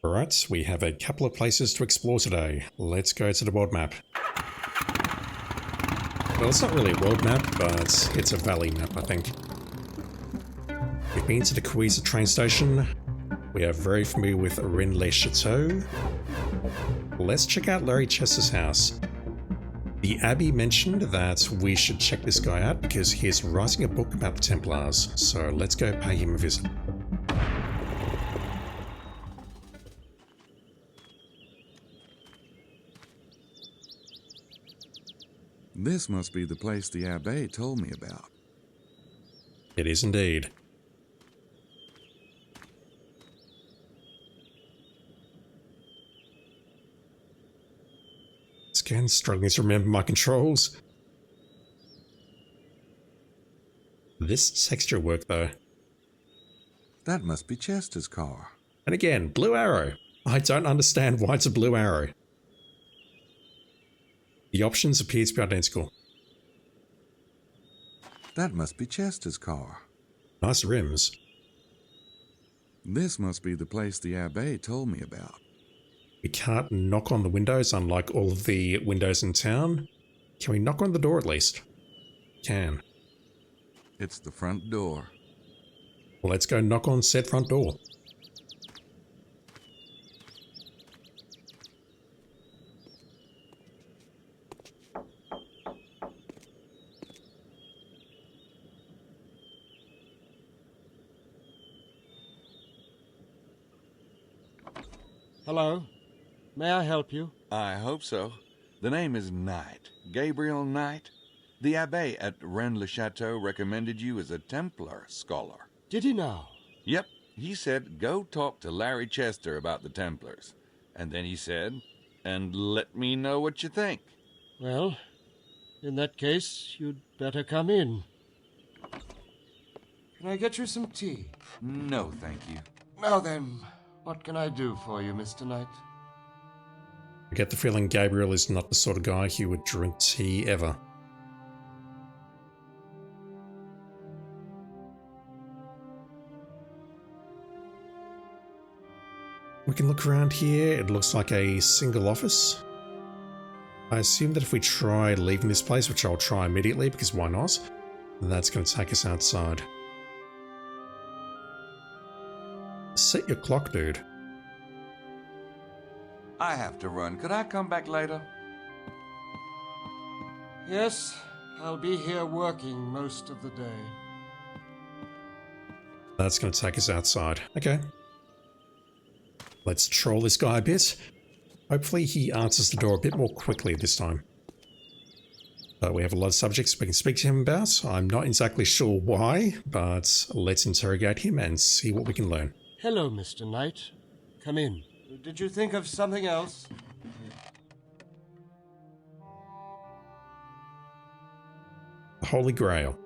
Alright, we have a couple of places to explore today. Let's go to the world map. Well, it's not really a world map, but it's a valley map, I think. We've been to the Couise train station. We are very familiar with Rennes le Chateau. Let's check out Larry Chester's house. The Abbey mentioned that we should check this guy out because he's writing a book about the Templars, so let's go pay him a visit. This must be the place the Abbé told me about. It is indeed. Again, struggling to remember my controls. This texture work though. That must be Chester's car. And again, blue arrow. I don't understand why it's a blue arrow. The options appear to be identical. That must be Chester's car. Nice rims. This must be the place the Abbé told me about. We can't knock on the windows, unlike all of the windows in town. Can we knock on the door at least? Can. It's the front door. Well, let's go knock on said front door. Hello. May I help you? I hope so. The name is Knight. Gabriel Knight. The Abbé at Rennes le Chateau recommended you as a Templar scholar. Did he now? Yep. He said, go talk to Larry Chester about the Templars. And then he said, and let me know what you think. Well, in that case, you'd better come in. Can I get you some tea? No, thank you. Now then, what can I do for you, Mr. Knight? I get the feeling Gabriel is not the sort of guy who would drink tea ever. We can look around here. It looks like a single office. I assume that if we try leaving this place, which I'll try immediately because why not, that's going to take us outside. Set your clock, dude. I have to run. Could I come back later? Yes, I'll be here working most of the day. That's going to take us outside. Okay. Let's troll this guy a bit. Hopefully he answers the door a bit more quickly this time. But we have a lot of subjects we can speak to him about. I'm not exactly sure why, but let's interrogate him and see what we can learn. Hello, Mr. Knight. Come in. Did you think of something else? The Holy Grail.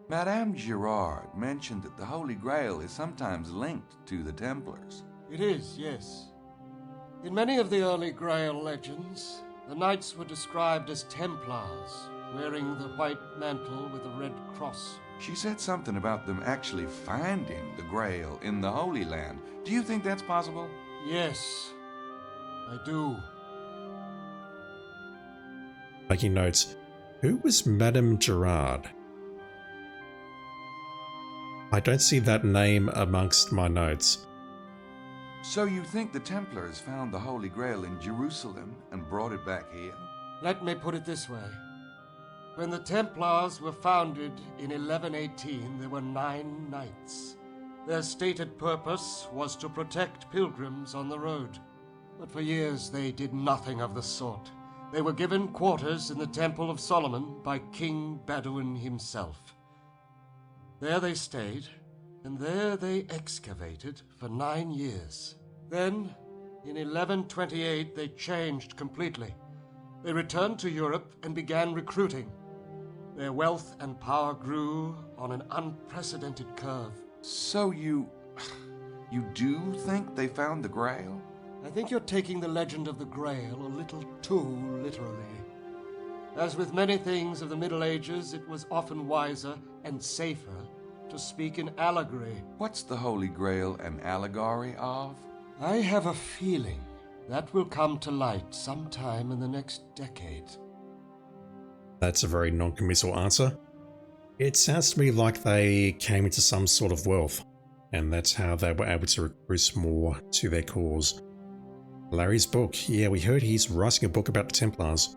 Madame Girard mentioned that the Holy Grail is sometimes linked to the Templars. It is, yes. In many of the early Grail legends, the knights were described as Templars, wearing the white mantle with a red cross. She said something about them actually finding the Grail in the Holy Land. Do you think that's possible? Yes, I do. Making notes. Who was Madame Girard? I don't see that name amongst my notes. So you think the Templars found the Holy Grail in Jerusalem and brought it back here? Let me put it this way. When the Templars were founded in 1118, there were 9 knights. Their stated purpose was to protect pilgrims on the road. But for years they did nothing of the sort. They were given quarters in the Temple of Solomon by King Bedouin himself. There they stayed, and there they excavated for 9 years. Then, in 1128, they changed completely. They returned to Europe and began recruiting. Their wealth and power grew on an unprecedented curve. So you do think they found the Grail? I think you're taking the legend of the Grail a little too literally. As with many things of the Middle Ages, it was often wiser and safer to speak in allegory. What's the Holy Grail an allegory of? I have a feeling that will come to light sometime in the next decade. That's a very non-committal answer. It sounds to me like they came into some sort of wealth, and that's how they were able to recruit more to their cause. Larry's book. Yeah, we heard he's writing a book about the Templars.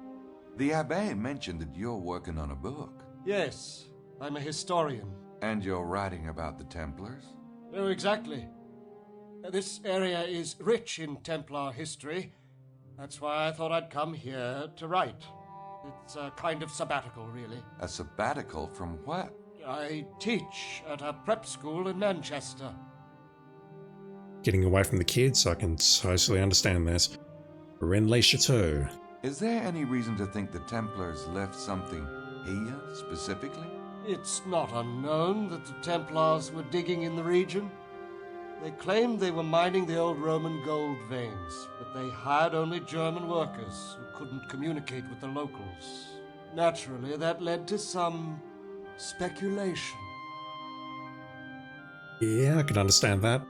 The Abbé mentioned that you're working on a book. Yes, I'm a historian. And you're writing about the Templars? Oh, exactly. This area is rich in Templar history. That's why I thought I'd come here to write. It's a kind of sabbatical, really. A sabbatical from what? I teach at a prep school in Manchester. Getting away from the kids, I can totally understand this. Rennes le Chateau. Is there any reason to think the Templars left something here, specifically? It's not unknown that the Templars were digging in the region. They claimed they were mining the old Roman gold veins, but they hired only German workers who couldn't communicate with the locals. Naturally, that led to some speculation. Yeah, I can understand that.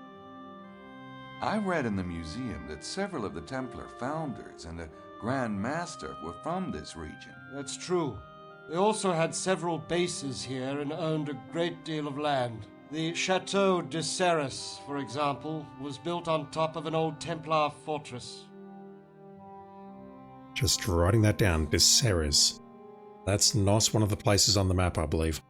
I read in the museum that several of the Templar founders and the Grand Master were from this region. That's true. They also had several bases here and owned a great deal of land. The Chateau de Blanchfort, for example, was built on top of an old Templar fortress. Just writing that down, Blanchfort. That's not one of the places on the map, I believe.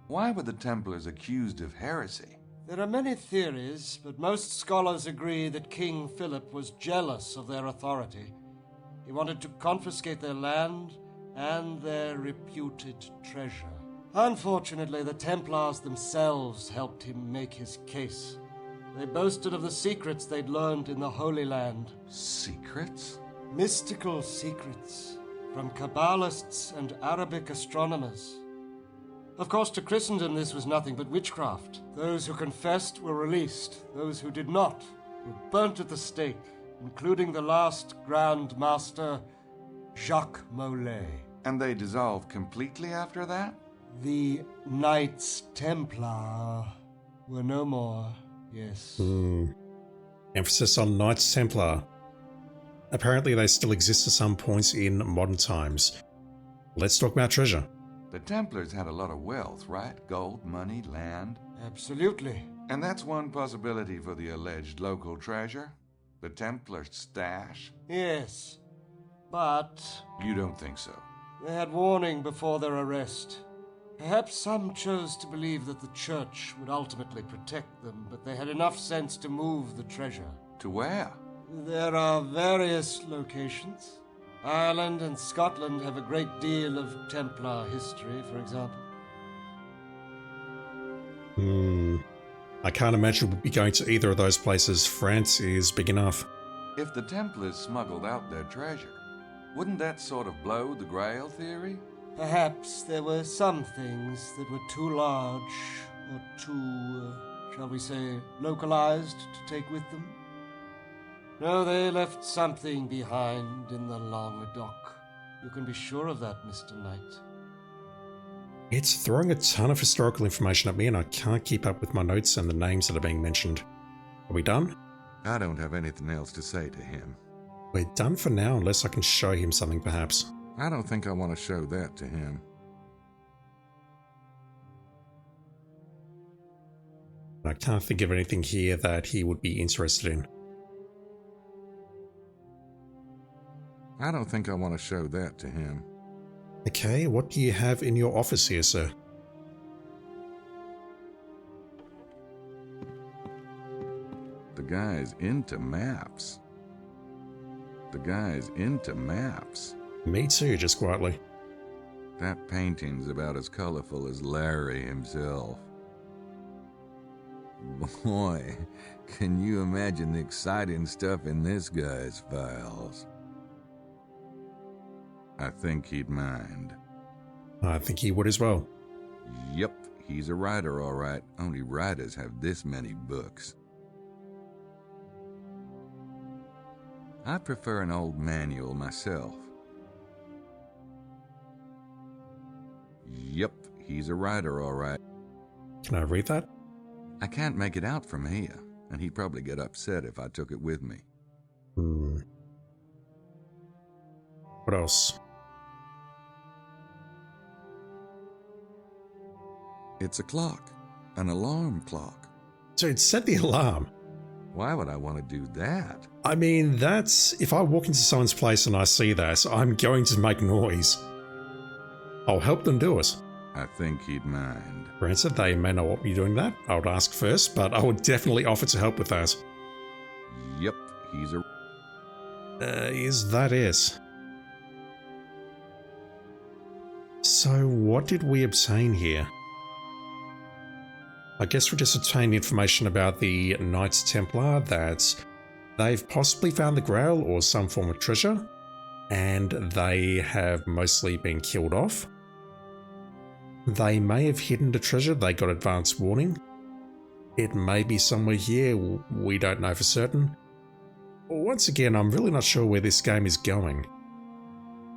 Why were the Templars accused of heresy? There are many theories, but most scholars agree that King Philip was jealous of their authority. He wanted to confiscate their land and their reputed treasure. Unfortunately, the Templars themselves helped him make his case. They boasted of the secrets they'd learned in the Holy Land. Secrets? Mystical secrets from Kabbalists and Arabic astronomers. Of course, to Christendom this was nothing but witchcraft. Those who confessed were released. Those who did not were burnt at the stake, including the last Grand Master, Jacques Molay. And they dissolved completely after that? The Knights Templar were no more, yes. Emphasis on Knights Templar. Apparently they still exist at some points in modern times. Let's talk about treasure. The Templars had a lot of wealth, right? Gold, money, land. Absolutely. And that's one possibility for the alleged local treasure? The Templar stash? Yes, but You don't think so? they had warning before their arrest. Perhaps some chose to believe that the church would ultimately protect them, but they had enough sense to move the treasure. To where? There are various locations. Ireland and Scotland have a great deal of Templar history, for example. I can't imagine we'd be going to either of those places. France is big enough. If the Templars smuggled out their treasure, wouldn't that sort of blow the Grail theory? Perhaps there were some things that were too large or too, shall we say, localized to take with them. No, they left something behind in the Languedoc. You can be sure of that, Mr. Knight. It's throwing a ton of historical information at me and I can't keep up with my notes and the names that are being mentioned. Are we done? I don't have anything else to say to him. We're done for now unless I can show him something perhaps. I don't think I want to show that to him. I can't think of anything here that he would be interested in. I don't think I want to show that to him. Okay, what do you have in your office here, sir? The guy's into maps. The guy's into maps. Me too, just quietly. That painting's about as colorful as Larry himself. Boy, can you imagine the exciting stuff in this guy's files? I think he'd mind. I think he would as well. Yep, he's a writer, all right. Only writers have this many books. I prefer an old manual myself. Yep, he's a writer, all right. Can I read that? I can't make it out from here. and he'd probably get upset if I took it with me. What else? It's a clock. An alarm clock. Dude, set the alarm. Why would I want to do that? I mean, that's... If I walk into someone's place and I see that, I'm going to make noise. I'll help them do it. I think he'd mind. Granted, they may not want me doing that. I would ask first, but I would definitely offer to help with that. Yep, he's a... Is that it? So, what did we obtain here? I guess we just obtained information about the Knights Templar, that they've possibly found the Grail or some form of treasure, and they have mostly been killed off. They may have hidden the treasure, they got advance warning. It may be somewhere here, we don't know for certain. Once again, I'm really not sure where this game is going.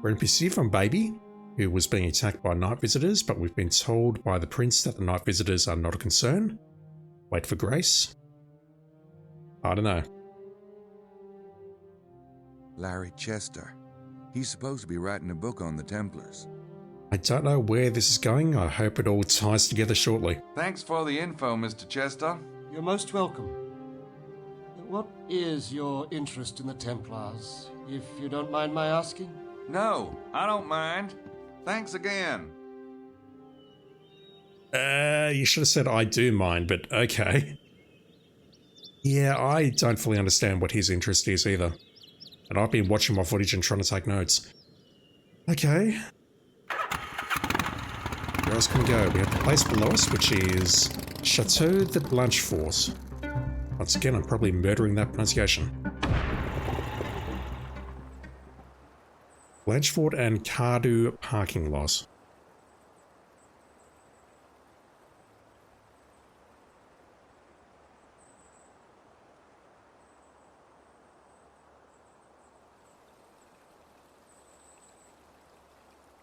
We're in pursuit of Baby, who was being attacked by night visitors, but we've been told by the prince that the night visitors are not a concern. Wait for Grace. I don't know. Larry Chester. He's supposed to be writing a book on the Templars. I don't know where this is going. I hope it all ties together shortly. Thanks for the info, Mr. Chester. You're most welcome. What is your interest in the Templars, if you don't mind my asking? No, I don't mind. Thanks again. You should have said I do mind, but okay. Yeah, I don't fully understand what his interest is either. And I've been watching my footage and trying to take notes. Okay. Where else can we go? We have the place below us, which is Chateau de Blanchfort. Once again, I'm probably murdering that pronunciation. Blanchfort and Cardew parking lot.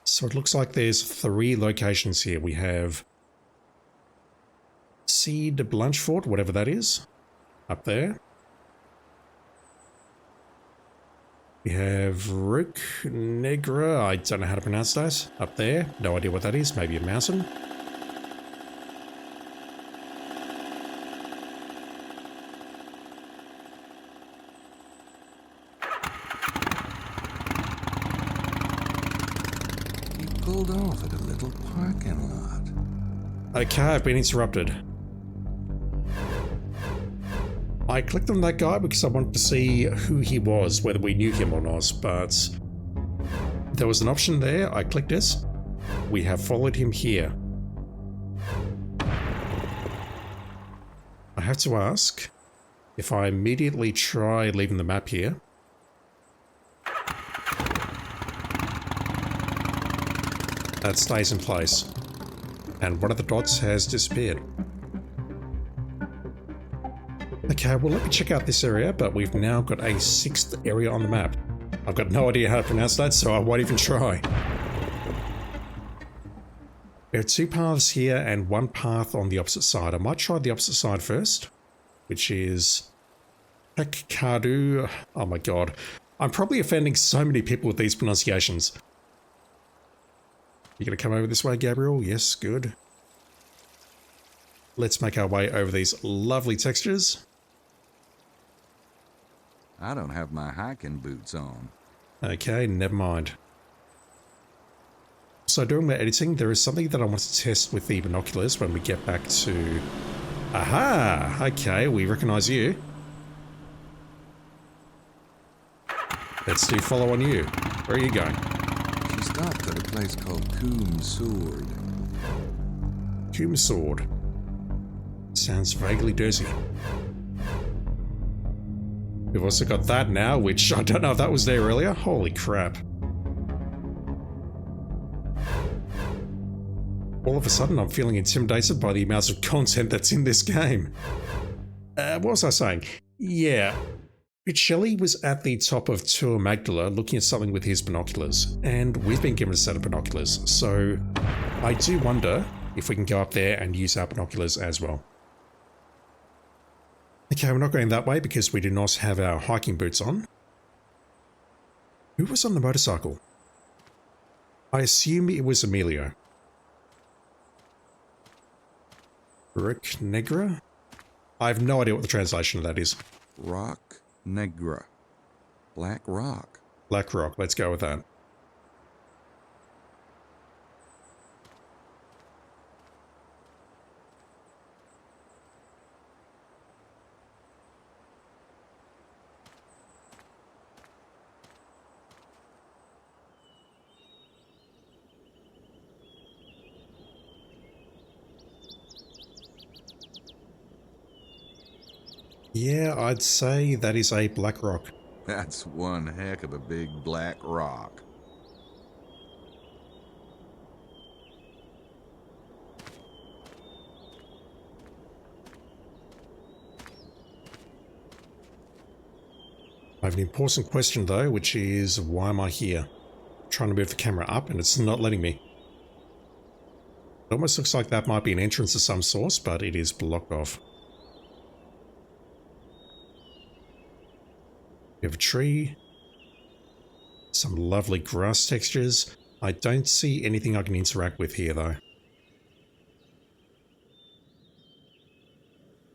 So it looks like there's 3 locations here. We have Chateau de Blanchfort, whatever that is, up there. We have Rook Negra, I don't know how to pronounce that, up there. No idea what that is, maybe a mountain. He pulled off at a little parking lot. Okay, I've been interrupted. I clicked on that guy because I wanted to see who he was, whether we knew him or not, but there was an option there. I clicked it. We have followed him here. I have to ask, if I immediately try leaving the map here, that stays in place, and one of the dots has disappeared. Okay, well, let me check out this area, but we've now got a 6th area on the map. I've got no idea how to pronounce that, so I won't even try. There are 2 paths here and 1 path on the opposite side. I might try the opposite side first, which is Cardew. Oh my god. I'm probably offending so many people with these pronunciations. You gonna come over this way, Gabriel? Yes, good. Let's make our way over these lovely textures. I don't have my hiking boots on. Okay, never mind. So during my editing, there is something that I want to test with the binoculars when we get back to... Aha! Okay, we recognize you. Let's do follow on you. Where are you going? She stopped at a place called Sourde. Sourde. Sounds vaguely dirty. We've also got that now, which I don't know if that was there earlier. Holy crap. All of a sudden, I'm feeling intimidated by the amounts of content that's in this game. What was I saying? Yeah. Shelley was at the top of Tour Magdala looking at something with his binoculars, and we've been given a set of binoculars, so I do wonder if we can go up there and use our binoculars as well. Okay, we're not going that way because we do not have our hiking boots on. Who was on the motorcycle? I assume it was Emilio. Brick Negra? I have no idea what the translation of that is. Rock Negra. Black rock. Black Rock, let's go with that. Yeah, I'd say that is a black rock. That's one heck of a big black rock. I have an important question though, which is why am I here? I'm trying to move the camera up and it's not letting me. It almost looks like that might be an entrance of some sort, but it is blocked off. We have a tree. Some lovely grass textures. I don't see anything I can interact with here though.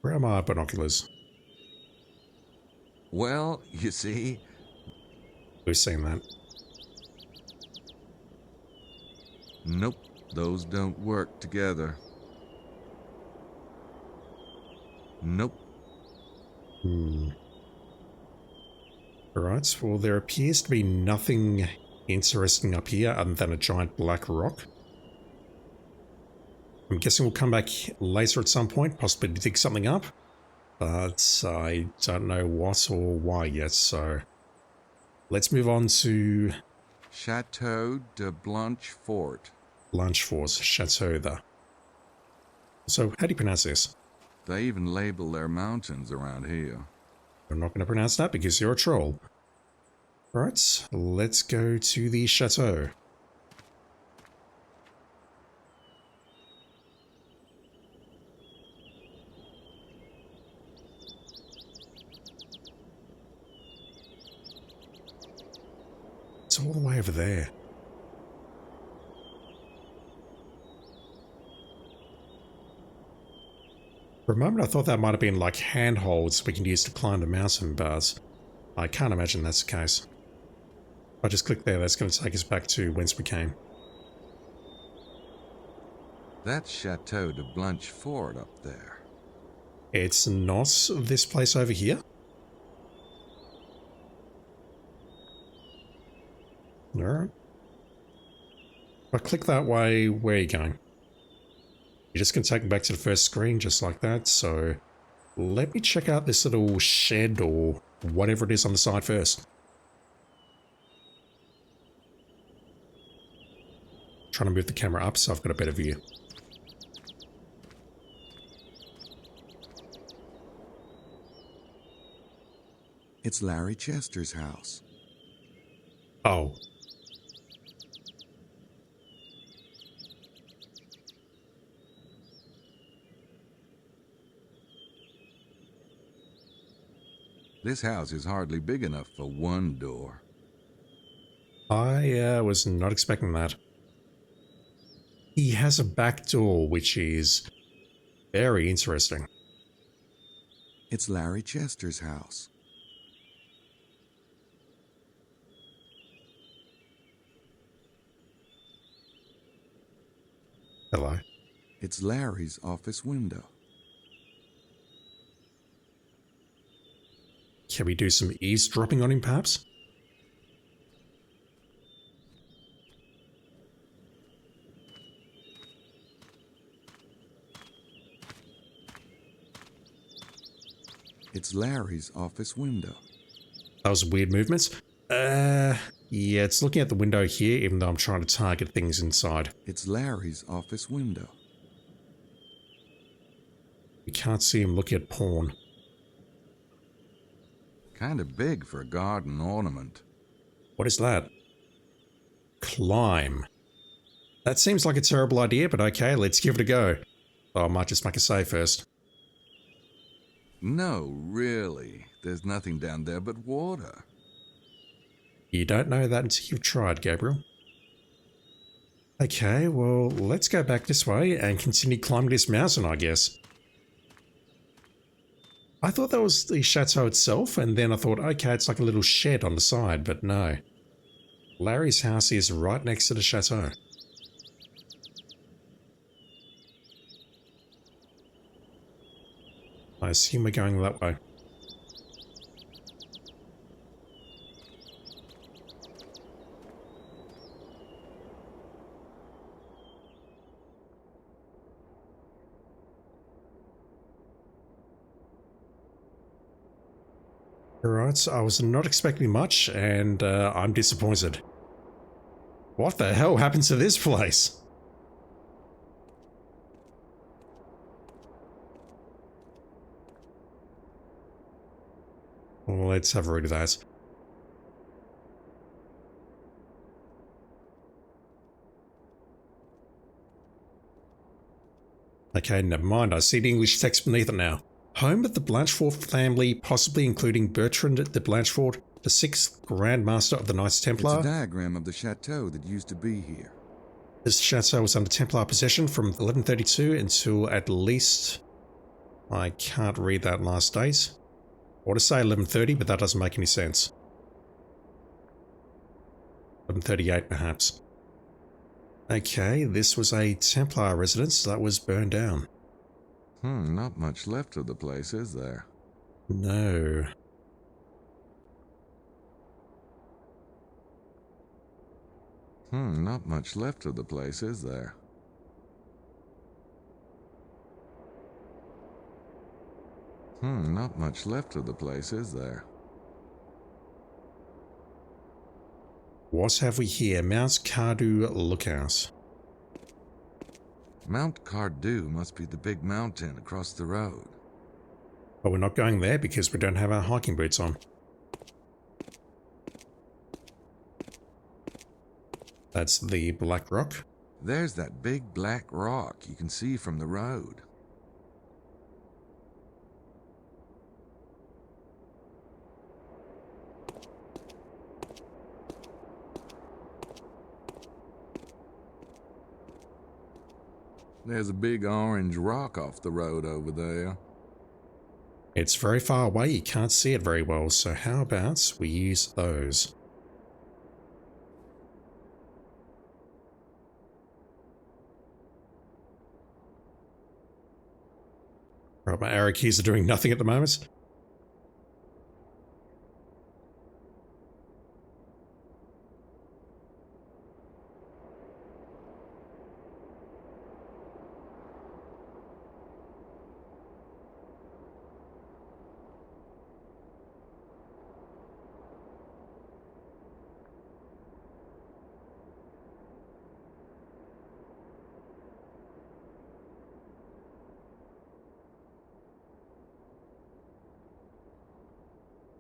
Where are my binoculars? Well, you see, We've seen that. nope, those don't work together. Nope. Alright, well there appears to be nothing interesting up here other than a giant black rock. I'm guessing we'll come back later at some point, possibly to dig something up. But I don't know what or why yet, so let's move on to Chateau de Blanchfort. Blanchfort's Chateau there. So how do you pronounce this? They even label their mountains around here. I'm not going to pronounce that because you're a troll. Alright, let's go to the chateau. It's all the way over there. For a moment I thought that might have been like handholds we can use to climb the mountain, but I can't imagine that's the case. If I just click there, that's going to take us back to whence we came. That's Chateau de Blanchfort up there. It's not this place over here. Alright. If I click that way, where are you going? You're just going to take me back to the first screen just like that, so let me check out this little shed or whatever it is on the side first. Trying to move the camera up so I've got a better view. It's Larry Chester's house. Oh. This house is hardly big enough for one door. I was not expecting that. He has a back door, which is very interesting. It's Larry Chester's house. Hello. It's Larry's office window. Can we do some eavesdropping on him, perhaps? It's Larry's office window. That was weird movements. Yeah, it's looking at the window here, even though I'm trying to target things inside. It's Larry's office window. You can't see him looking at porn. Kinda big for a garden ornament. What is that? Climb. That seems like a terrible idea, but okay, let's give it a go. Oh, I might just make a save first. No, really. There's nothing down there but water. You don't know that until you've tried, Gabriel. Okay, well, let's go back this way and continue climbing this mountain, I guess. I thought that was the chateau itself, and then I thought, okay, it's like a little shed on the side, but no. Larry's house is right next to the chateau. I assume we're going that way. Alright, so I was not expecting much, and I'm disappointed. What the hell happened to this place? Well, let's have a read of that. Okay, never mind. I see the English text beneath it now. Home of the Blanchfort family, possibly including Bertrand de Blanchfort, the 6th Grand Master of the Knights Templar. It's a diagram of the chateau that used to be here. This chateau was under Templar possession from 1132 until at least... I can't read that last date. I want to say 1130, but that doesn't make any sense. 1138, perhaps. Okay, this was a Templar residence that was burned down. Not much left of the place, is there? No. Not much left of the place, is there? Not much left of the place, is there? What have we here? Mount Cardew Lookout. Mount Cardew must be the big mountain across the road. But we're not going there because we don't have our hiking boots on. That's the Black Rock. There's that big black rock you can see from the road. There's a big orange rock off the road over there. It's very far away, you can't see it very well, so how about we use those? Right, my arrow keys are doing nothing at the moment.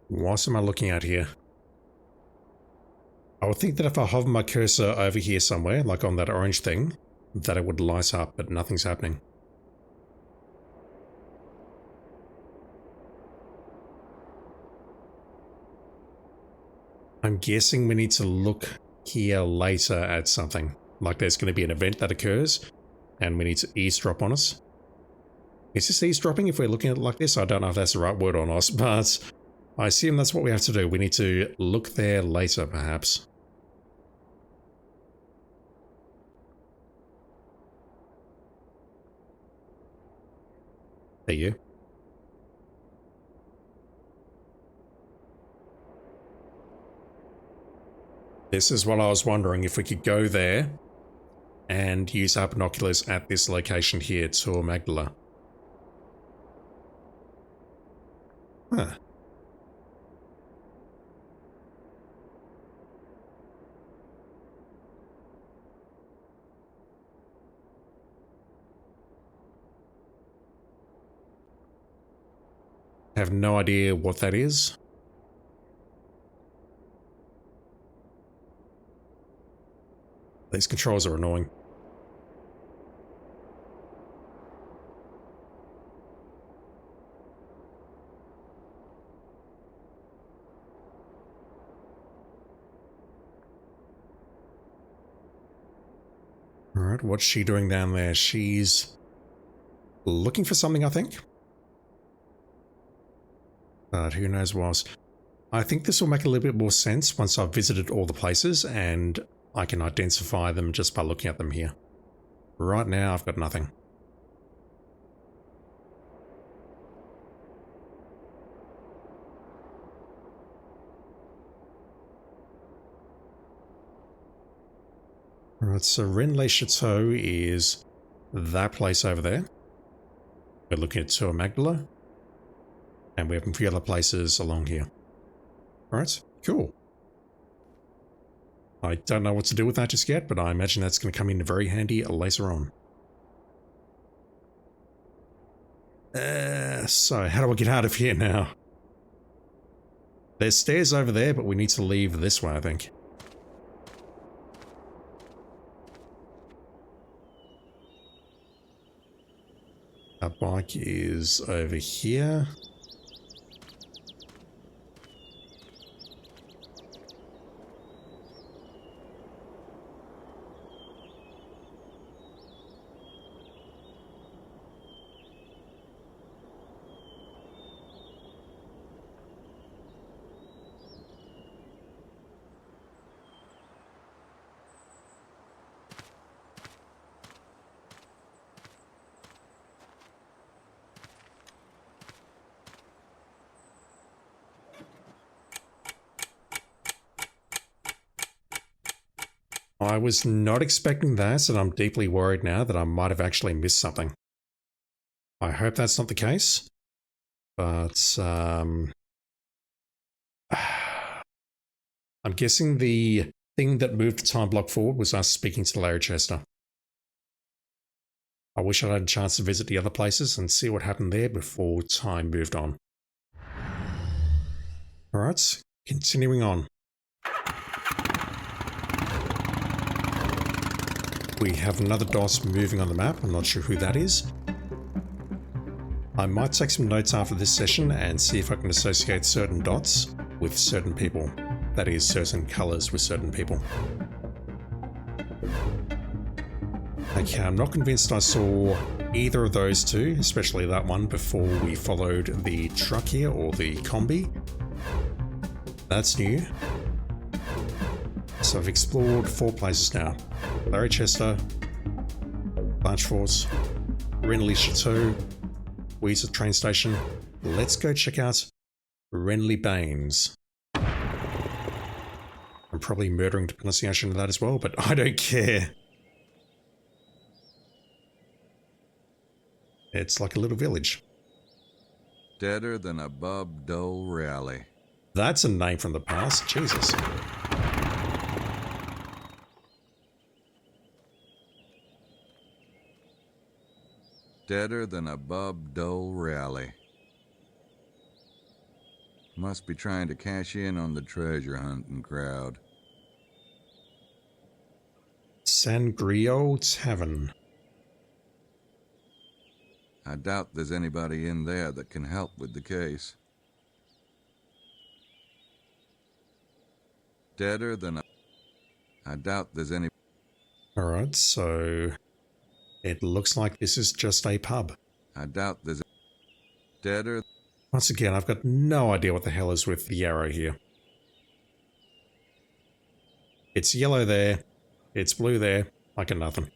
What am I looking at here? I would think that if I hover my cursor over here somewhere, like on that orange thing, that it would light up, but nothing's happening. I'm guessing we need to look here later at something. Like there's going to be an event that occurs, and we need to eavesdrop on us. Is this eavesdropping if we're looking at it like this? I don't know if that's the right word or not, but I assume that's what we have to do. We need to look there later, perhaps. There you. This is what I was wondering, if we could go there and use our binoculars at this location here, Tor Magdala. Huh. Have no idea what that is. These controls are annoying. Alright, what's she doing down there? She's looking for something, I think. But who knows what else. I think this will make a little bit more sense once I've visited all the places and I can identify them just by looking at them here. Right now, I've got nothing. Alright, so Rennes le Chateau is that place over there. We're looking at Tour Magdala. And we have a few other places along here. Alright, cool. I don't know what to do with that just yet, but I imagine that's going to come in very handy later on. So how do I get out of here now? There's stairs over there, but we need to leave this way, I think. Our bike is over here. I was not expecting that, and I'm deeply worried now that I might have actually missed something. I hope that's not the case, but I'm guessing the thing that moved the time block forward was us speaking to Larry Chester. I wish I'd had a chance to visit the other places and see what happened there before time moved on. Alright, continuing on. We have another dot moving on the map. I'm not sure who that is. I might take some notes after this session and see if I can associate certain dots with certain people. That is, certain colours with certain people. Okay, I'm not convinced I saw either of those two, especially that one, before we followed the truck here, or the combi. That's new. So I've explored 4 places now. Larry Chester, Blanchfort, Rennes le Chateau, Weezer train station. Let's go check out Rennes le Baines. I'm probably murdering the pronunciation of that as well, but I don't care. It's like a little village. Deader than a Bob Dole rally. That's a name from the past, Jesus. Deader than a Bob Dole rally. Must be trying to cash in on the treasure hunting crowd. Sangrio Tavern. I doubt there's anybody in there that can help with the case. Deader than a... I doubt there's any... Alright, so it looks like this is just a pub. I doubt there's a... Deader... Once again, I've got no idea what the hell is with the arrow here. It's yellow there, it's blue there, I got nothing.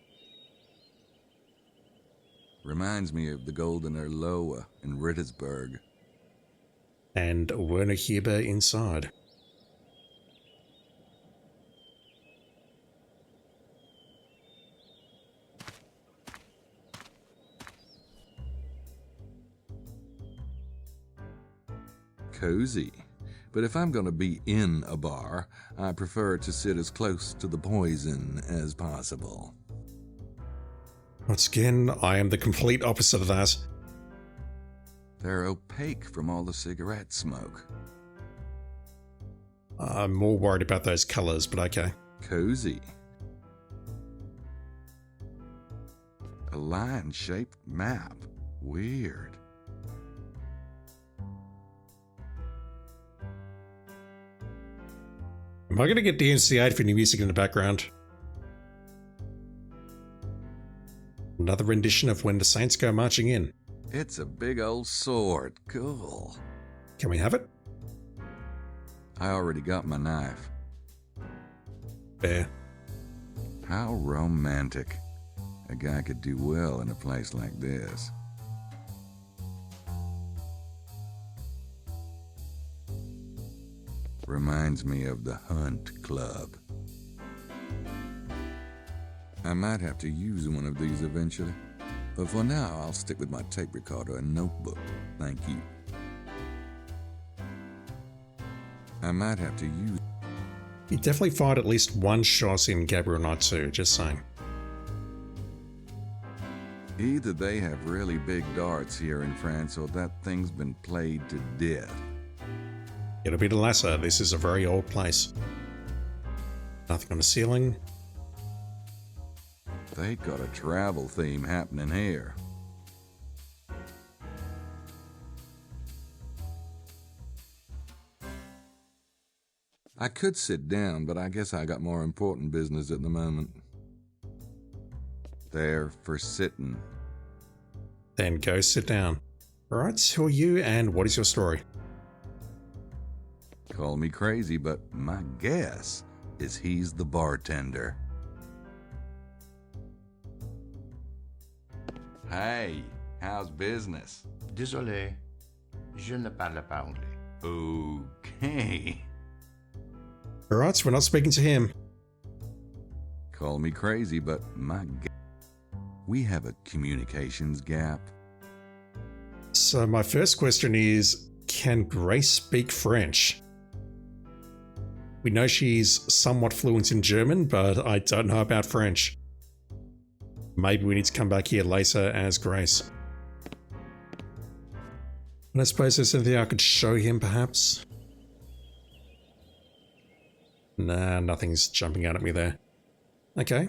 Reminds me of the Goldener Loa in Rittersburg. And Werner Huber inside. Cozy. But if I'm going to be in a bar, I prefer to sit as close to the poison as possible. Once again, I am the complete opposite of that. They're opaque from all the cigarette smoke. I'm more worried about those colours, but okay. Cozy. A line-shaped map. Weird. Am I going to get DMCA'd for new music in the background? Another rendition of When the Saints Go Marching In. It's a big old sword. Cool. Can we have it? I already got my knife. Fair. How romantic. A guy could do well in a place like this. Reminds me of the Hunt Club. I might have to use one of these eventually, but for now I'll stick with my tape recorder and notebook. Thank you. I might have to use... You definitely fired at least one shot in Gabriel Knight too, just saying. Either they have really big darts here in France or that thing's been played to death. It'll be the latter. This is a very old place. Nothing on the ceiling. They got a travel theme happening here. I could sit down, but I guess I got more important business at the moment. There for sitting. Then go sit down. Alright, who are you and what is your story? Call me crazy, but my guess is he's the bartender. Hey, how's business? Désolé, je ne parle pas anglais. Okay. Alright, we're not speaking to him. Call me crazy, but we have a communications gap. So my first question is, can Grace speak French? We know she's somewhat fluent in German, but I don't know about French. Maybe we need to come back here later as Grace. And I suppose there's anything I could show him, perhaps? Nah, nothing's jumping out at me there. Okay.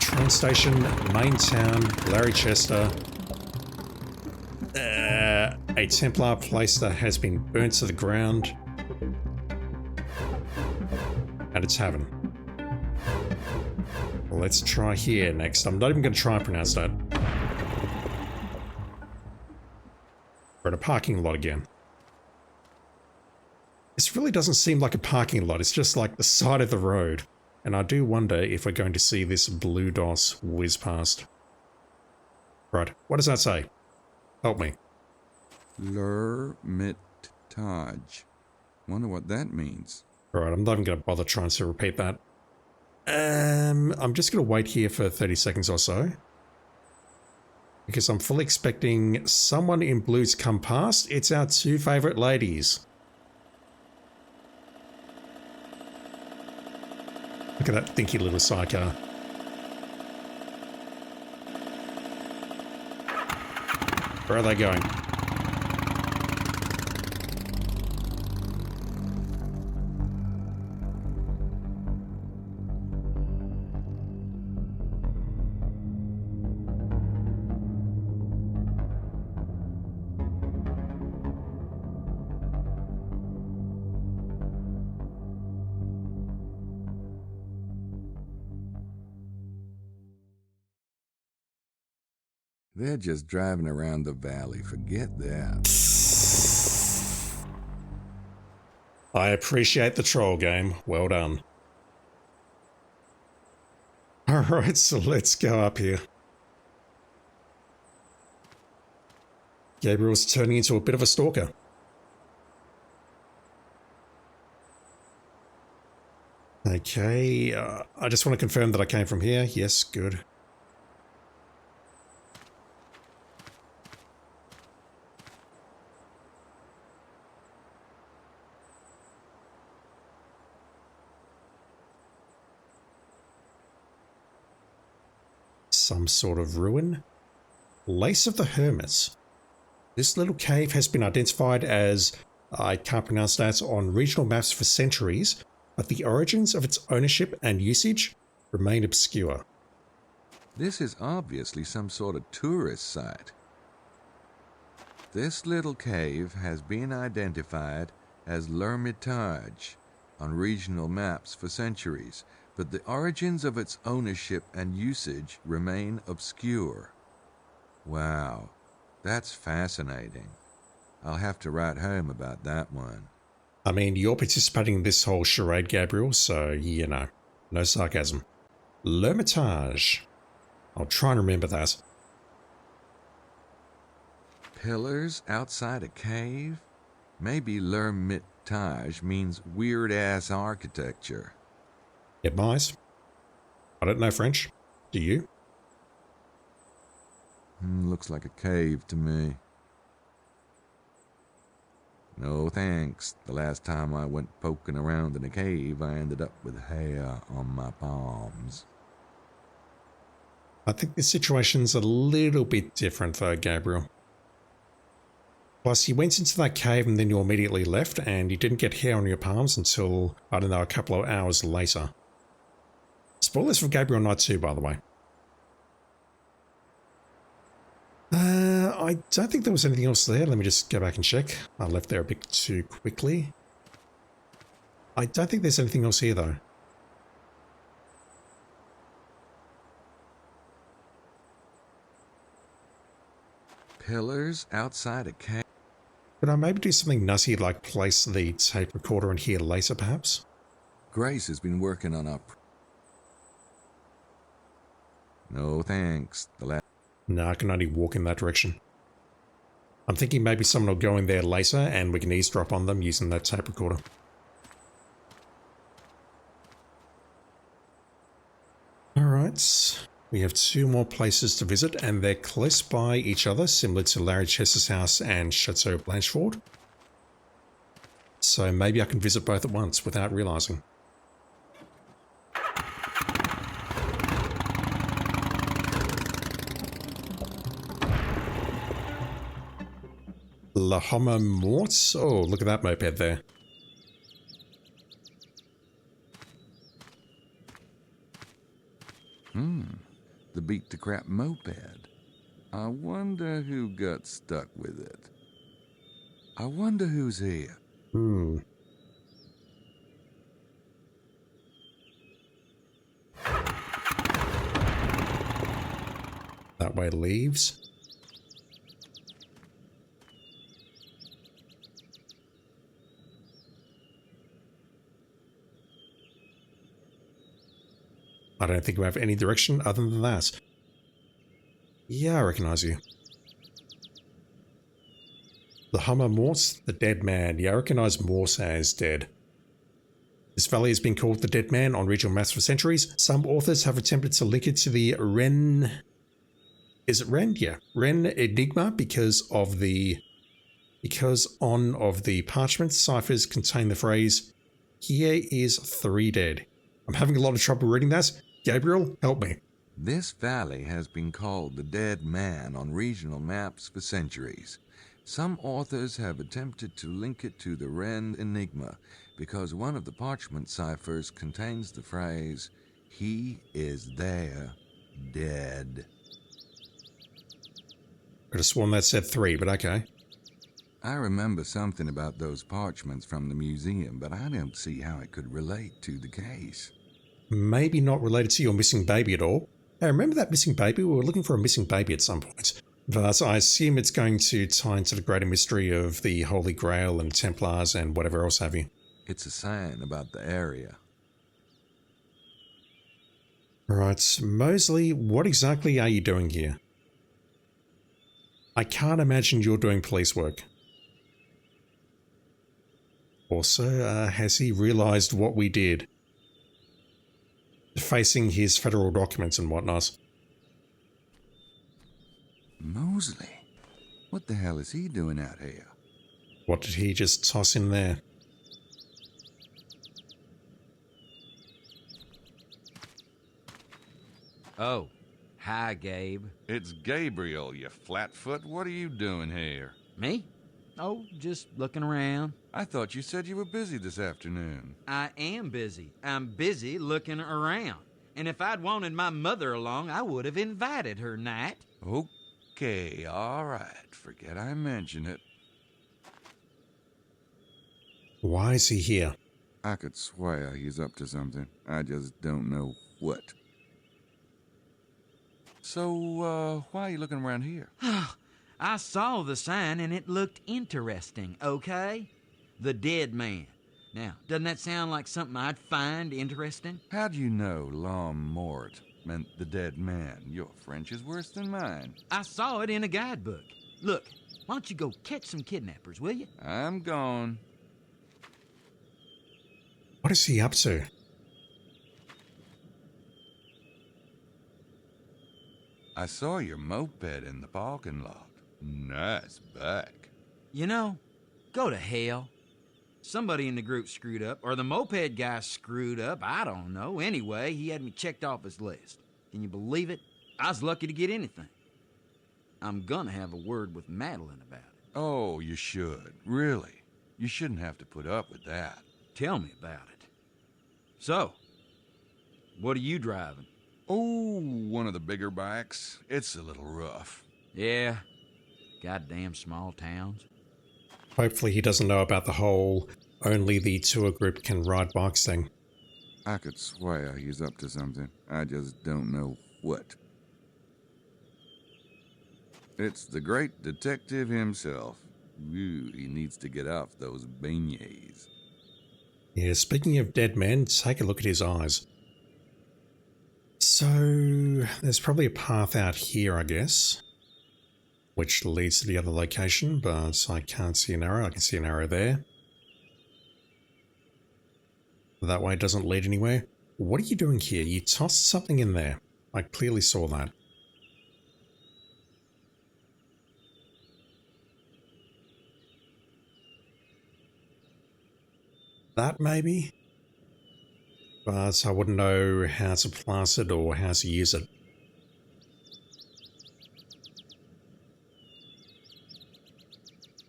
Train station, main town, Larry Chester. A Templar place that has been burnt to the ground. And a tavern. Let's try here next. I'm not even going to try and pronounce that. We're at a parking lot again. This really doesn't seem like a parking lot. It's just like the side of the road. And I do wonder if we're going to see this blue DOS whiz past. Right, what does that say? Help me. L'Ermitage. Wonder what that means. Alright, I'm not even going to bother trying to repeat that. I'm just going to wait here for 30 seconds or so. Because I'm fully expecting someone in blue to come past. It's our two favourite ladies. Look at that thinky little sidecar. Where are they going? They're just driving around the valley. Forget that. I appreciate the troll game. Well done. Alright, so let's go up here. Gabriel's turning into a bit of a stalker. Okay, I just want to confirm that I came from here. Yes, good. Some sort of ruin. Lace of the Hermits. This little cave has been identified as, I can't pronounce that, on regional maps for centuries, but the origins of its ownership and usage remain obscure. This is obviously some sort of tourist site. This little cave has been identified as L'Hermitage on regional maps for centuries, but the origins of its ownership and usage remain obscure. Wow, that's fascinating. I'll have to write home about that one. I mean, you're participating in this whole charade, Gabriel, so, you know, no sarcasm. L'Hermitage. I'll try and remember that. Pillars outside a cave? Maybe L'Hermitage means weird-ass architecture. It might. I don't know French. Do you? Looks like a cave to me. No thanks. The last time I went poking around in a cave, I ended up with hair on my palms. I think this situation's a little bit different though, Gabriel. Plus, you went into that cave and then you immediately left, and you didn't get hair on your palms until, I don't know, a couple of hours later. Spoilers for Gabriel Knight too, by the way. I don't think there was anything else there. Let me just go back and check. I left there a bit too quickly. I don't think there's anything else here, though. Pillars outside a cave? Could I maybe do something nutty like place the tape recorder in here later, perhaps? Grace has been working on our... No thanks. No, I can only walk in that direction. I'm thinking maybe someone will go in there later and we can eavesdrop on them using that tape recorder. Alright, we have 2 more places to visit and they're close by each other, similar to Larry Chester's house and Chateau de Blanchfort. So maybe I can visit both at once without realising. La Homme Mort? Oh, look at that moped there. The beat-to-crap moped. I wonder who got stuck with it. I wonder who's here. That way leaves. I don't think we have any direction other than that. Yeah, I recognise you. The Hummer Mort, the dead man. Yeah, I recognise Mort as dead. This valley has been called the Dead Man on regional maps for centuries. Some authors have attempted to link it to the Rennes... Is it Rennes? Yeah. Rennes enigma because of the parchment ciphers contain the phrase, "Here is 3 dead." I'm having a lot of trouble reading that. Gabriel, help me. This valley has been called the Dead Man on regional maps for centuries. Some authors have attempted to link it to the Rennes enigma because one of the parchment ciphers contains the phrase, "He is there, dead." Could have sworn that said 3, but okay. I remember something about those parchments from the museum, but I don't see how it could relate to the case. Maybe not related to your missing baby at all. Hey, remember that missing baby? We were looking for a missing baby at some point. But I assume it's going to tie into the greater mystery of the Holy Grail and Templars and whatever else have you. It's a sign about the area. Right, Mosley, what exactly are you doing here? I can't imagine you're doing police work. Also, has he realised what we did? Facing his federal documents and whatnot. Mosley? What the hell is he doing out here? What did he just toss in there? Oh, hi, Gabe. It's Gabriel, you flatfoot. What are you doing here? Me? Oh, just looking around. I thought you said you were busy this afternoon. I am busy. I'm busy looking around. And if I'd wanted my mother along, I would have invited her, Knight. Okay, all right. Forget I mentioned it. Why is he here? I could swear he's up to something. I just don't know what. So, why are you looking around here? I saw the sign and it looked interesting, okay? The Dead Man. Now, doesn't that sound like something I'd find interesting? How do you know Mort meant the dead man? Your French is worse than mine. I saw it in a guidebook. Look, why don't you go catch some kidnappers, will you? I'm gone. What is he up to? I saw your moped in the parking lot. Nice bike. You know, go to hell. Somebody in the group screwed up, or the moped guy screwed up. I don't know. Anyway, he had me checked off his list. Can you believe it? I was lucky to get anything. I'm gonna have a word with Madeline about it. Oh, you should. Really. You shouldn't have to put up with that. Tell me about it. So, what are you driving? Oh, one of the bigger bikes. It's a little rough. Yeah, goddamn small towns. Hopefully he doesn't know about the whole only the tour group can ride bikes thing. I could swear he's up to something. I just don't know what. It's the great detective himself. Ooh, he needs to get off those beignets. Yeah, speaking of dead men, take a look at his eyes. So, there's probably a path out here, I guess, which leads to the other location, but I can't see an arrow. I can see an arrow there. That way doesn't lead anywhere. What are you doing here? You tossed something in there. I clearly saw that. That maybe? But I wouldn't know how to place it or how to use it.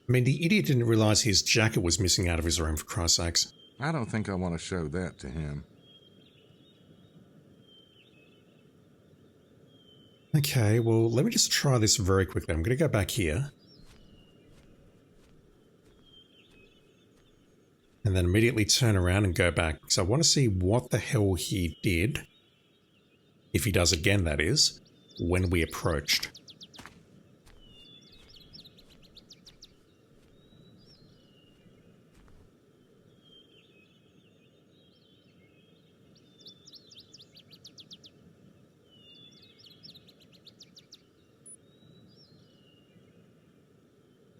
I mean, the idiot didn't realize his jacket was missing out of his room, for Christ's sakes. I don't think I want to show that to him. Okay, well, let me just try this very quickly. I'm going to go back here. And then immediately turn around and go back, because I want to see what the hell he did, if he does again, that is, when we approached.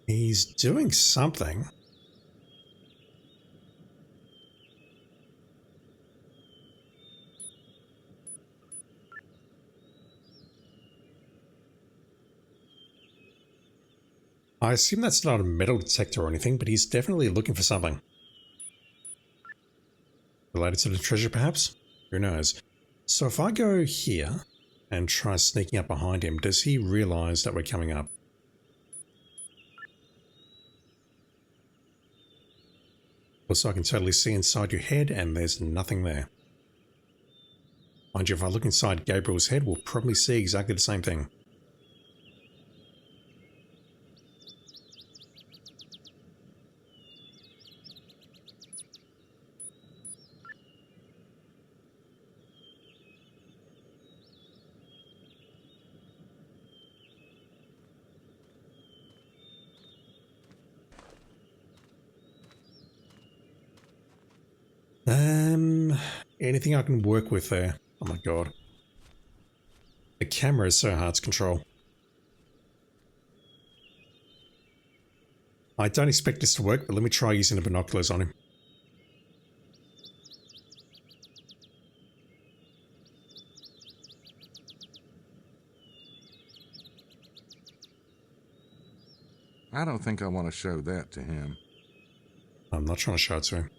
He's doing something. I assume that's not a metal detector or anything, but he's definitely looking for something. Related to the treasure, perhaps? Who knows? So if I go here and try sneaking up behind him, does he realize that we're coming up? Also, I can totally see inside your head, and there's nothing there. Mind you, if I look inside Gabriel's head, we'll probably see exactly the same thing. Anything I can work with there? Oh my god. The camera is so hard to control. I don't expect this to work, but let me try using the binoculars on him. I don't think I want to show that to him. I'm not trying to show it to him.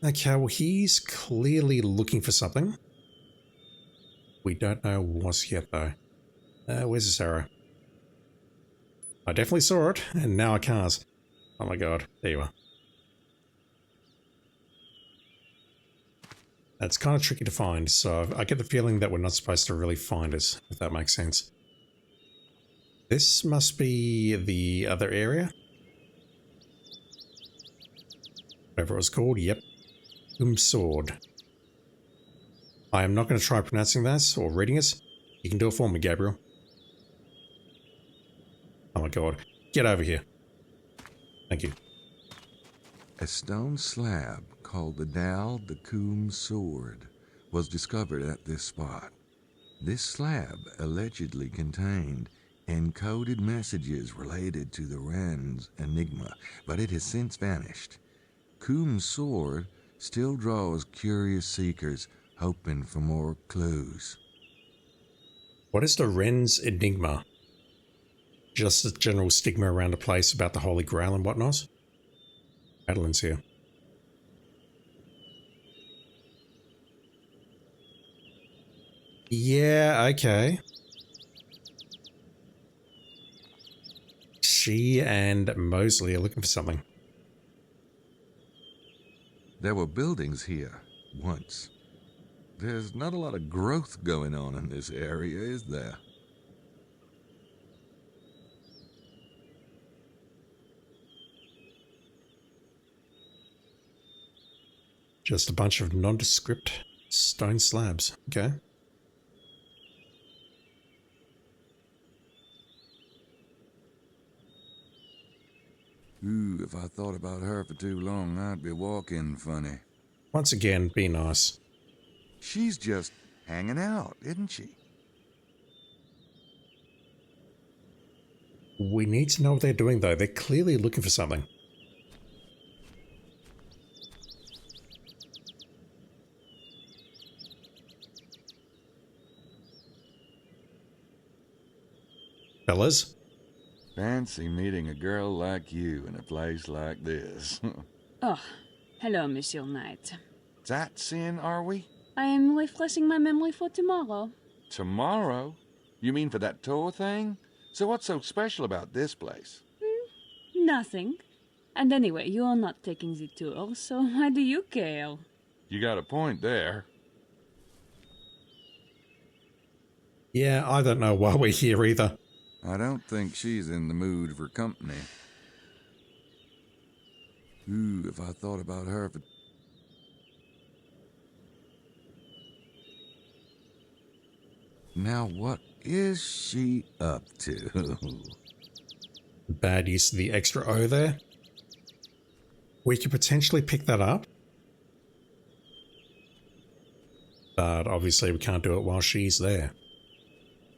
Okay, well, he's clearly looking for something. We don't know what yet, though. Where's this arrow? I definitely saw it, and now I can't. Oh my god, there you are. That's kind of tricky to find, so I get the feeling that we're not supposed to really find it, if that makes sense. This must be the other area. Whatever it was called, yep. Sword. I am not going to try pronouncing that or reading it. You can do it for me, Gabriel. Oh my god. Get over here. Thank you. A stone slab called the Dal the Coume Sword was discovered at this spot. This slab allegedly contained encoded messages related to the Rennes enigma, but it has since vanished. Coume's sword still draws curious seekers hoping for more clues. What is the Rennes enigma? Just a general stigma around a place about the Holy Grail and whatnot? Madeline's here. Yeah, okay. She and Mosley are looking for something. There were buildings here once. There's not a lot of growth going on in this area, is there? Just a bunch of nondescript stone slabs. Okay. Ooh, if I thought about her for too long, I'd be walking funny. Once again, be nice. She's just hanging out, isn't she? We need to know what they're doing, though. They're clearly looking for something. Fellas? Fancy meeting a girl like you in a place like this. Oh, hello, Monsieur Knight. Sightseeing, are we? I am refreshing my memory for tomorrow. Tomorrow? You mean for that tour thing? So what's so special about this place? Nothing. And anyway, you are not taking the tour, so why do you care? You got a point there. Yeah, I don't know why we're here either. I don't think she's in the mood for company. Ooh, if I thought about her for... Now what is she up to? Bad use of the extra O there. We could potentially pick that up. But obviously we can't do it while she's there.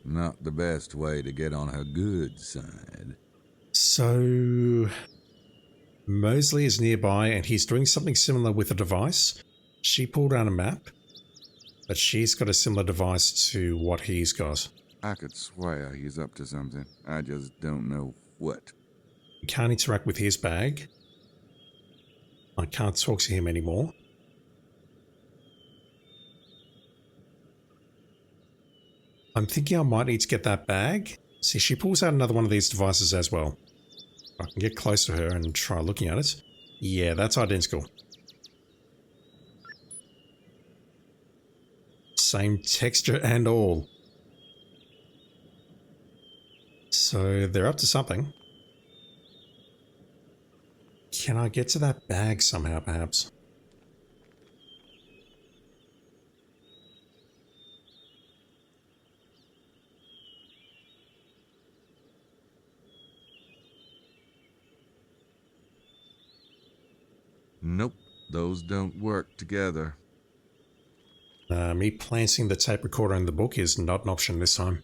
Not the best way to get on her good side. So... Mosley is nearby and he's doing something similar with a device. She pulled out a map, but she's got a similar device to what he's got. I could swear he's up to something. I just don't know what. We can't interact with his bag. I can't talk to him anymore. I'm thinking I might need to get that bag. See, she pulls out another one of these devices as well. I can get close to her and try looking at it. Yeah, that's identical. Same texture and all. So they're up to something. Can I get to that bag somehow, perhaps? Nope, those don't work together. Me planting the tape recorder in the book is not an option this time.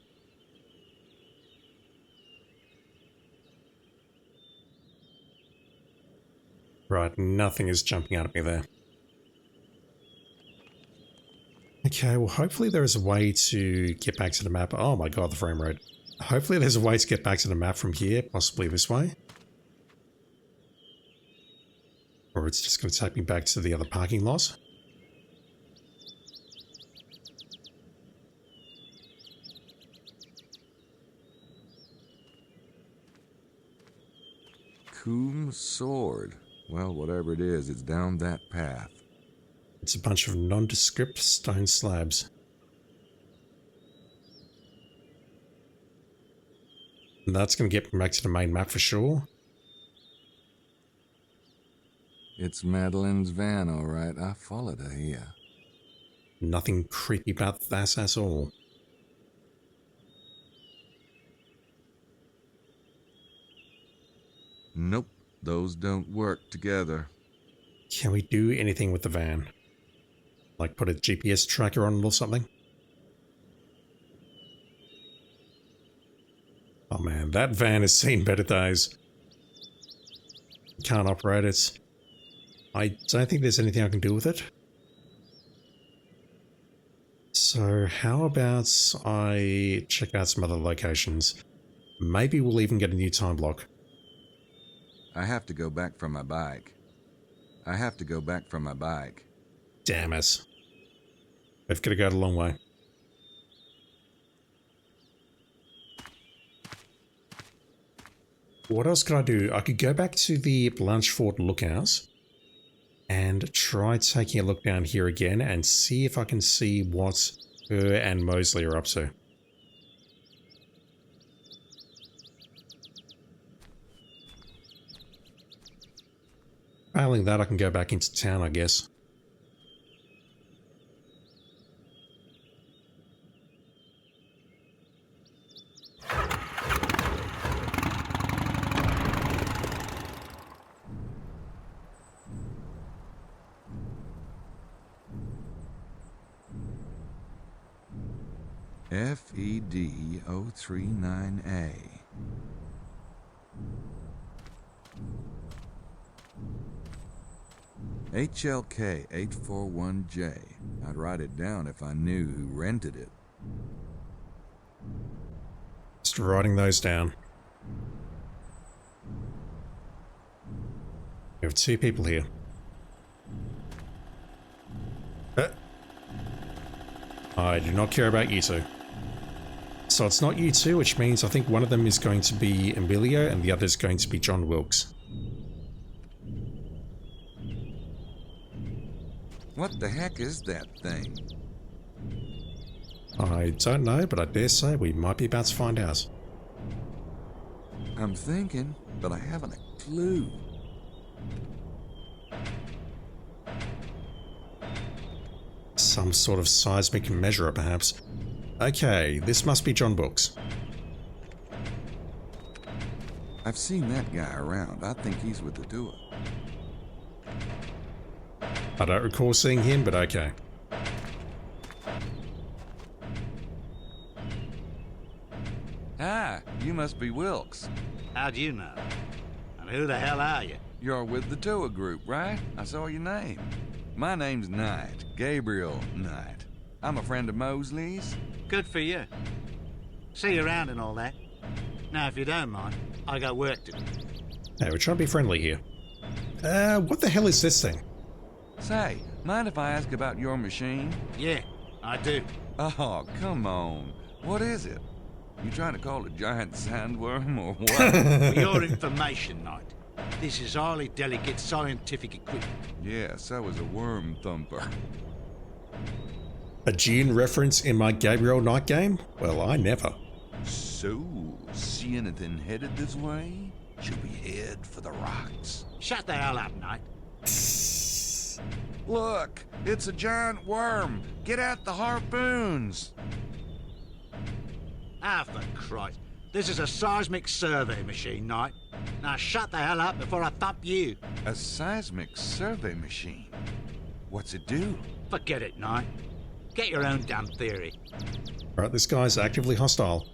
Right, nothing is jumping out at me there. Okay, well hopefully there is a way to get back to the map. Oh my god, the frame rate. Hopefully there's a way to get back to the map from here, possibly this way. Or it's just going to take me back to the other parking lot. Coume's sword. Well, whatever it is, it's down that path. It's a bunch of nondescript stone slabs. And that's going to get me back to the main map for sure. It's Madeline's van, all right. I followed her here. Nothing creepy about that at all. Nope, those don't work together. Can we do anything with the van? Like put a GPS tracker on it or something? Oh man, that van has seen better days. Can't operate it. I don't think there's anything I can do with it. So how about I check out some other locations? Maybe we'll even get a new time block. I have to go back for my bike. Damn it. We've got to go a long way. What else could I do? I could go back to the Blanchfort lookout and try taking a look down here again and see if I can see what her and Mosley are up to. Failing that, I can go back into town, I guess. FED 039A. HLK 841J. I'd write it down if I knew who rented it. Just writing those down. We have two people here. I do not care about you two. So it's not you two, which means I think one of them is going to be Emilio and the other is going to be John Wilkes. What the heck is that thing? I don't know, but I dare say we might be about to find out. I'm thinking, but I haven't a clue. Some sort of seismic measurer, perhaps. Okay, this must be John Wilkes. I've seen that guy around. I think he's with the tour. I don't recall seeing him, but okay. Ah, you must be Wilkes. How'd you know? And who the hell are you? You're with the tour group, right? I saw your name. My name's Knight, Gabriel Knight. I'm a friend of Mosley's. Good for you. See you around and all that. Now, if you don't mind, I got work to do. Hey, we're trying to be friendly here. What the hell is this thing? Say, mind if I ask about your machine? Yeah, I do. Oh, come on. What is it? You trying to call a giant sandworm or what? For your information, Knight, this is highly delicate scientific equipment. Yeah, so is a worm thumper. A June reference in my Gabriel Knight game? Well, I never. So, see anything headed this way? Should we head for the rocks? Shut the hell up, Knight. Look, it's a giant worm. Get out the harpoons. Ah, for Christ. This is a seismic survey machine, Knight. Now shut the hell up before I thump you. A seismic survey machine? What's it do? Forget it, Knight. Get your own damn theory. Right, this guy's actively hostile.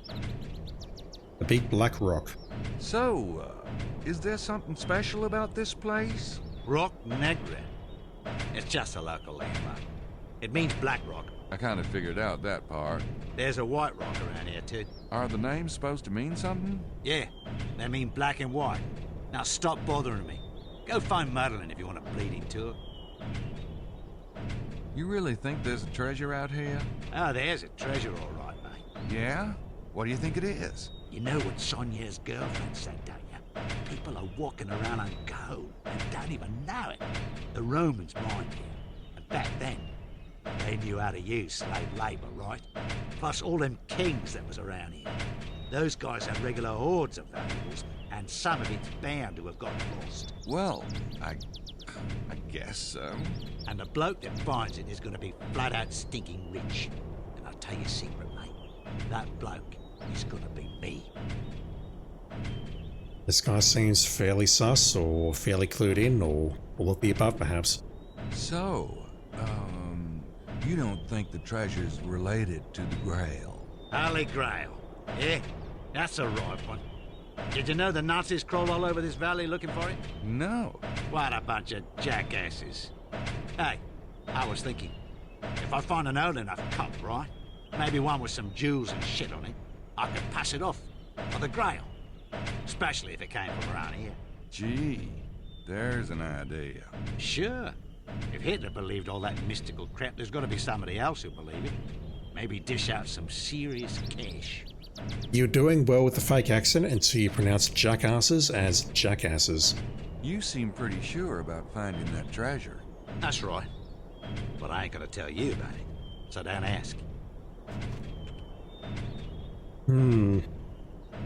A big black rock. So, is there something special about this place? Rock Negra. It's just a local landmark. It means black rock. I kind of figured out that part. There's a white rock around here, too. Are the names supposed to mean something? Yeah, they mean black and white. Now stop bothering me. Go find Madeline if you want a bleeding tour. You really think there's a treasure out here? Oh, there's a treasure, all right, mate. Yeah? What do you think it is? You know what Sonia's girlfriend said, don't you? People are walking around on gold and don't even know it. The Romans mined here, and back then, they knew how to use slave labor, right? Plus all them kings that was around here. Those guys have regular hordes of valuables, and some of it's bound to have got lost. Well, I guess so. And the bloke that finds it is going to be flat out stinking rich. And I'll tell you a secret, mate. That bloke is going to be me. This guy seems fairly sus, or fairly clued in, or all of the above, perhaps. So, you don't think the treasure's related to the Grail? Holy Grail. Yeah, that's a right one. Did you know the Nazis crawled all over this valley looking for it? No. What a bunch of jackasses. Hey, I was thinking, if I find an old enough cup, right? Maybe one with some jewels and shit on it, I could pass it off for the Grail. Especially if it came from around here. Gee, there's an idea. Sure. If Hitler believed all that mystical crap, there's got to be somebody else who believe it. Maybe dish out some serious cash. You're doing well with the fake accent until you pronounce jackasses as jackasses. You seem pretty sure about finding that treasure. That's right. But I ain't gonna tell you about it, so don't ask.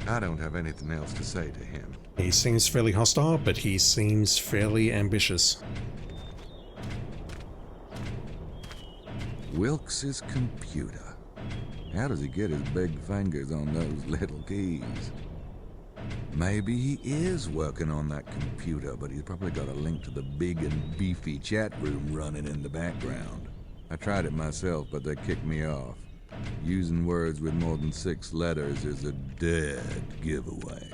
I don't have anything else to say to him. He seems fairly hostile, but he seems fairly ambitious. Wilkes' computer. How does he get his big fingers on those little keys? Maybe he is working on that computer, but he's probably got a link to the big and beefy chat room running in the background. I tried it myself, but they kicked me off. Using words with more than 6 letters is a dead giveaway.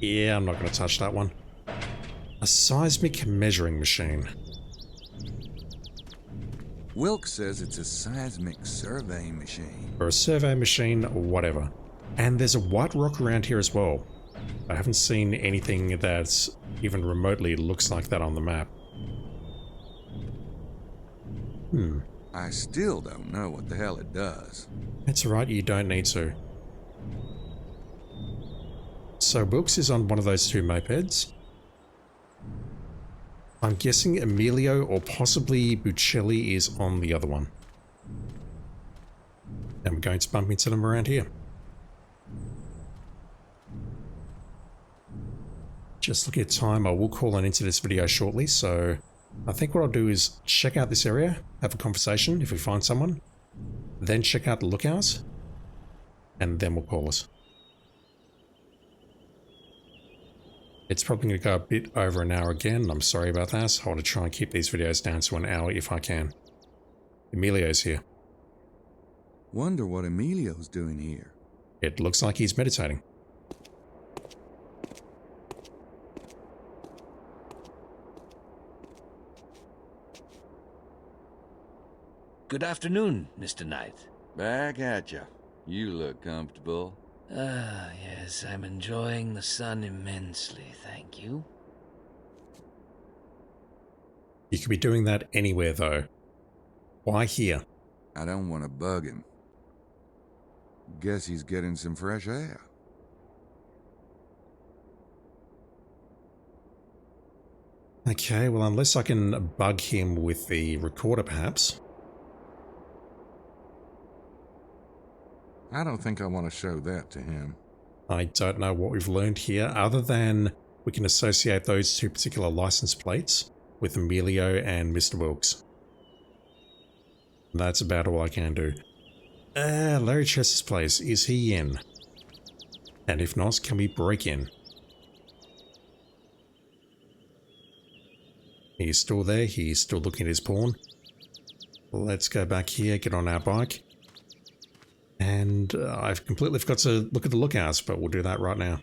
Yeah, I'm not going to touch that one. A seismic measuring machine. Wilkes says it's a seismic survey machine. Or a survey machine, or whatever. And there's a white rock around here as well. I haven't seen anything that even remotely looks like that on the map. I still don't know what the hell it does. It's alright, you don't need to. So Wilkes is on one of those 2 mopeds. I'm guessing Emilio or possibly Buccelli is on the other one. And we're going to bump into them around here. Just looking at time, I will call an end to this video shortly, so I think what I'll do is check out this area, have a conversation if we find someone, then check out the lookout, and then we'll call it. It's probably going to go a bit over an hour again. I'm sorry about that. I want to try and keep these videos down to an hour if I can. Emilio's here. Wonder what Emilio's doing here. It looks like he's meditating. Good afternoon, Mr. Knight. Back at ya. You look comfortable. Ah, yes, I'm enjoying the sun immensely, thank you. You could be doing that anywhere though. Why here? I don't want to bug him. Guess he's getting some fresh air. Okay, well unless I can bug him with the recorder perhaps. I don't think I want to show that to him. I don't know what we've learned here other than we can associate those 2 particular license plates with Emilio and Mr. Wilkes. That's about all I can do. Larry Chess's place, is he in? And if not, can we break in? He's still there, he's still looking at his porn. Let's go back here, get on our bike. And I've completely forgot to look at the lookouts, but we'll do that right now.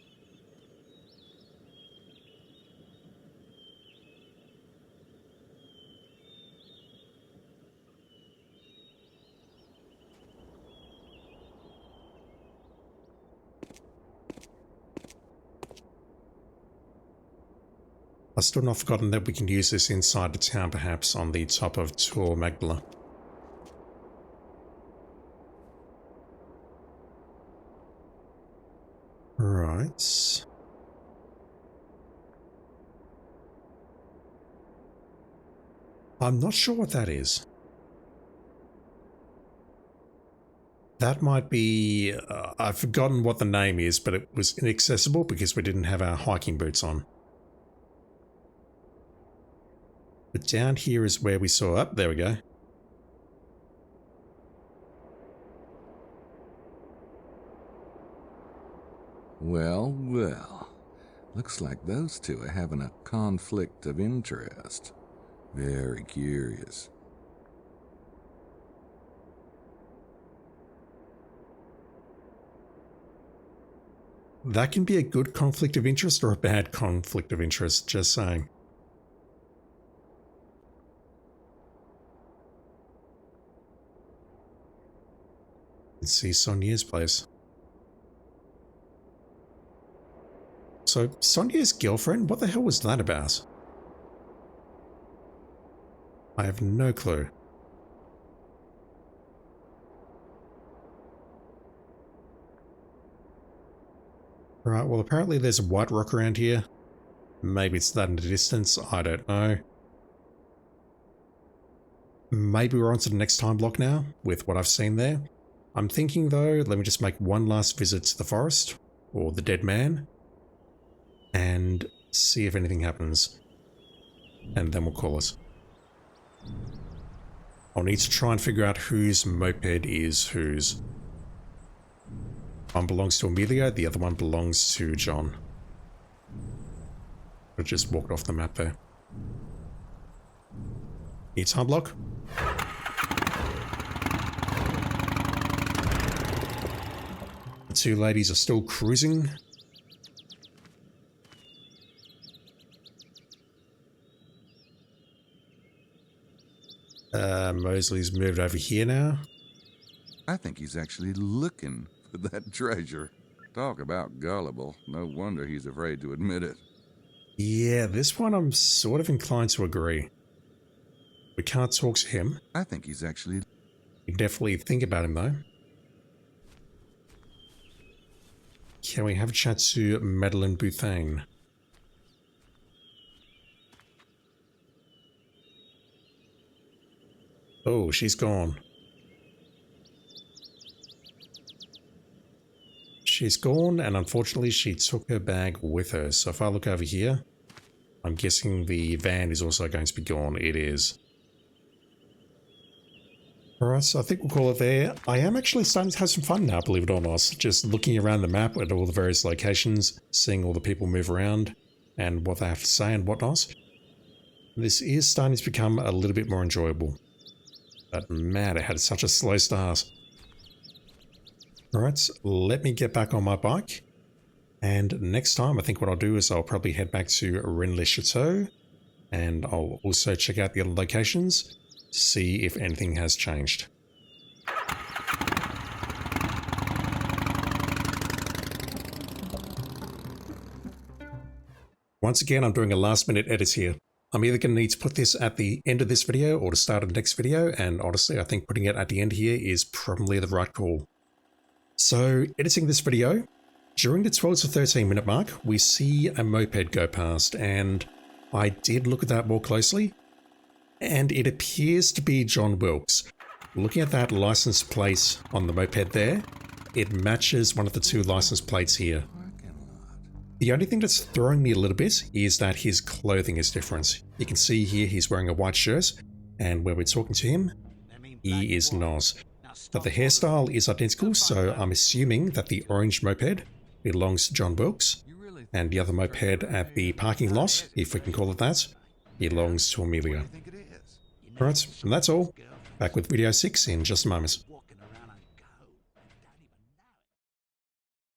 I've still not forgotten that we can use this inside the town, perhaps on the top of Tor Magdala. Right. I'm not sure what that is. That might be... I've forgotten what the name is, but it was inaccessible because we didn't have our hiking boots on. But down here is where we saw up. There we go. Well, well. Looks like those two are having a conflict of interest. Very curious. That can be a good conflict of interest or a bad conflict of interest, just saying. Let's see Sonia's place. So, Sonia's girlfriend? What the hell was that about? I have no clue. Right, well apparently there's a white rock around here. Maybe it's that in the distance, I don't know. Maybe we're on to the next time block now, with what I've seen there. I'm thinking though, let me just make one last visit to the forest, or the dead man, and see if anything happens. And then we'll call it. I'll need to try and figure out whose moped is whose. One belongs to Amelia, the other one belongs to John. I just walked off the map there. Need time block? The two ladies are still cruising. Mosley's moved over here now. I think he's actually looking for that treasure. Talk about gullible. No wonder he's afraid to admit it. Yeah, this one I'm sort of inclined to agree. We can't talk to him. I think he's actually... We can definitely think about him though. Can we have a chat to Madeleine Bouthane? Oh, she's gone. She's gone, and unfortunately she took her bag with her. So if I look over here, I'm guessing the van is also going to be gone. It is. Alright, so I think we'll call it there. I am actually starting to have some fun now, believe it or not. Just looking around the map at all the various locations, seeing all the people move around, and what they have to say and whatnot. This is starting to become a little bit more enjoyable. But man, it had such a slow start. Alright, let me get back on my bike. And next time, I think what I'll do is I'll probably head back to Rennes le Chateau. And I'll also check out the other locations to see if anything has changed. Once again, I'm doing a last minute edit here. I'm either going to need to put this at the end of this video or to start of the next video, and honestly I think putting it at the end here is probably the right call. So, editing this video, during the 12 to 13 minute mark, we see a moped go past, and I did look at that more closely, and it appears to be John Wilkes. Looking at that license plate on the moped there, it matches one of the two license plates here. The only thing that's throwing me a little bit is that his clothing is different. You can see here he's wearing a white shirt, and when we're talking to him, he is not. But the hairstyle is identical, so I'm assuming that the orange moped belongs to John Wilkes, and the other moped at the parking lot, if we can call it that, belongs to Amelia. Alright, and that's all. Back with video 6 in just a moment.